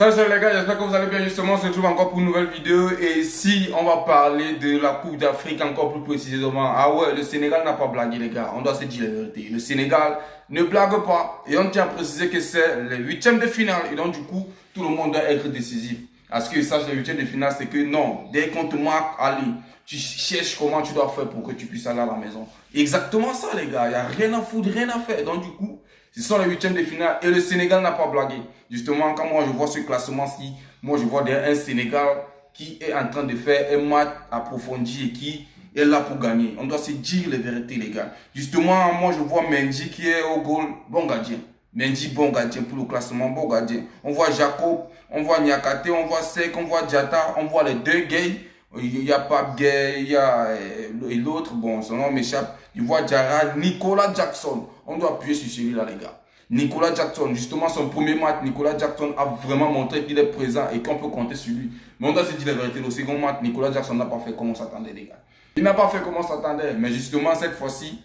Salut les gars, j'espère que vous allez bien. Justement, on se retrouve encore pour une nouvelle vidéo. Et ici, on va parler de la Coupe d'Afrique encore plus précisément. Ah ouais, le Sénégal n'a pas blagué les gars, on doit se dire la vérité. Le Sénégal ne blague pas. Et on tient à préciser que c'est les huitièmes de finale. Et donc du coup, tout le monde doit être décisif. À ce que sache les huitièmes de finale, c'est que non, dès qu'on te marque, allez, tu cherches comment tu dois faire pour que tu puisses aller à la maison. Exactement ça les gars, il n'y a rien à foutre, rien à faire. Donc du coup, ce sont les huitièmes de finale et le Sénégal n'a pas blagué. Justement, quand moi je vois ce classement-ci, moi je vois un Sénégal qui est en train de faire un match approfondi et qui est là pour gagner. On doit se dire les vérités, les gars. Justement, moi je vois Mendy qui est au goal, bon gardien. Mendy, bon gardien pour le classement, bon gardien. On voit Jacob, on voit Niakate, on voit Sek, on voit Diatta, on voit les deux gays. Il y a Pape Gay, il y a l'autre, bon, son nom m'échappe. Il voit Diarra, Nicolas Jackson. On doit appuyer sur celui-là, les gars. Nicolas Jackson, justement, son premier match, Nicolas Jackson a vraiment montré qu'il est présent et qu'on peut compter sur lui. Mais on doit se dire la vérité, le second match, Nicolas Jackson n'a pas fait comme on s'attendait, les gars. Il n'a pas fait comme on s'attendait, mais justement, cette fois-ci,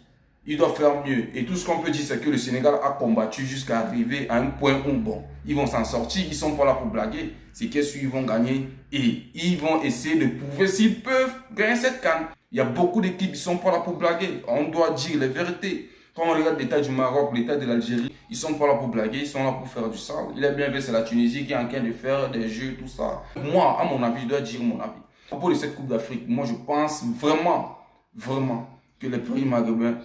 il doit faire mieux. Et tout ce qu'on peut dire, c'est que le Sénégal a combattu jusqu'à arriver à un point où, bon, ils vont s'en sortir, ils ne sont pas là pour blaguer. C'est qu'ils vont gagner et ils vont essayer de prouver s'ils peuvent gagner cette CAN. Il y a beaucoup d'équipes qui ne sont pas là pour blaguer. On doit dire les vérités. Quand on regarde l'état du Maroc, l'état de l'Algérie, ils ne sont pas là pour blaguer, ils sont là pour faire du sale. Il est bien vrai, c'est la Tunisie qui est en train de faire des jeux, tout ça. Moi, à mon avis, je dois dire mon avis. À propos de cette Coupe d'Afrique, moi je pense vraiment que les pays maghrébins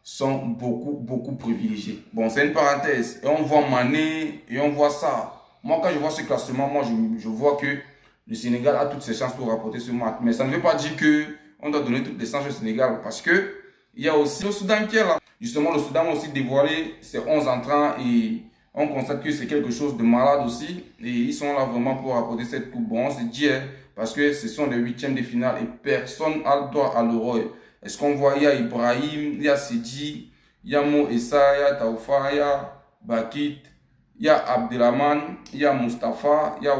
sont beaucoup privilégiés. Bon, c'est une parenthèse. Et on voit Mané, et on voit ça. Moi, quand je vois ce classement, moi je vois que le Sénégal a toutes ses chances pour rapporter ce match. Mais ça ne veut pas dire qu'on doit donner toutes les chances au Sénégal, parce que il y a aussi le Soudan qui est là. Justement, le Soudan a aussi dévoilé ses 11 entrants et on constate que c'est quelque chose de malade aussi. Et ils sont là vraiment pour apporter cette coupe. Bon, on se dit, parce que ce sont les huitièmes de finale et personne n'a le droit à l'euro. Est-ce qu'on voit, il y a Ibrahim, il y a Sidi, il y a Mo Essa, il y a Taoufa, il y a Bakit, il y a Abdelrahman, il y a Mustafa, il y a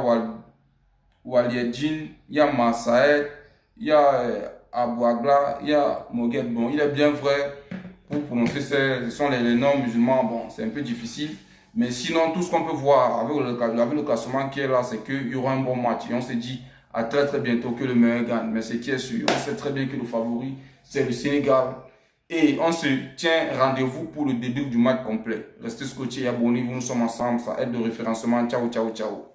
Waliedine, il y a Massaed, il y a Abouagla, il y a Mogued. Bon, il est bien vrai, pour prononcer ce sont les noms musulmans, bon, c'est un peu difficile. Mais sinon, tout ce qu'on peut voir avec le classement qui est là, c'est qu'il y aura un bon match. Et on se dit à très bientôt que le meilleur gagne. Mais ce qui est sûr, on sait très bien que le favori, c'est le Sénégal. Et on se tient rendez-vous pour le début du match complet. Restez scotchés et abonnez-vous, nous sommes ensemble, ça aide le référencement. Ciao.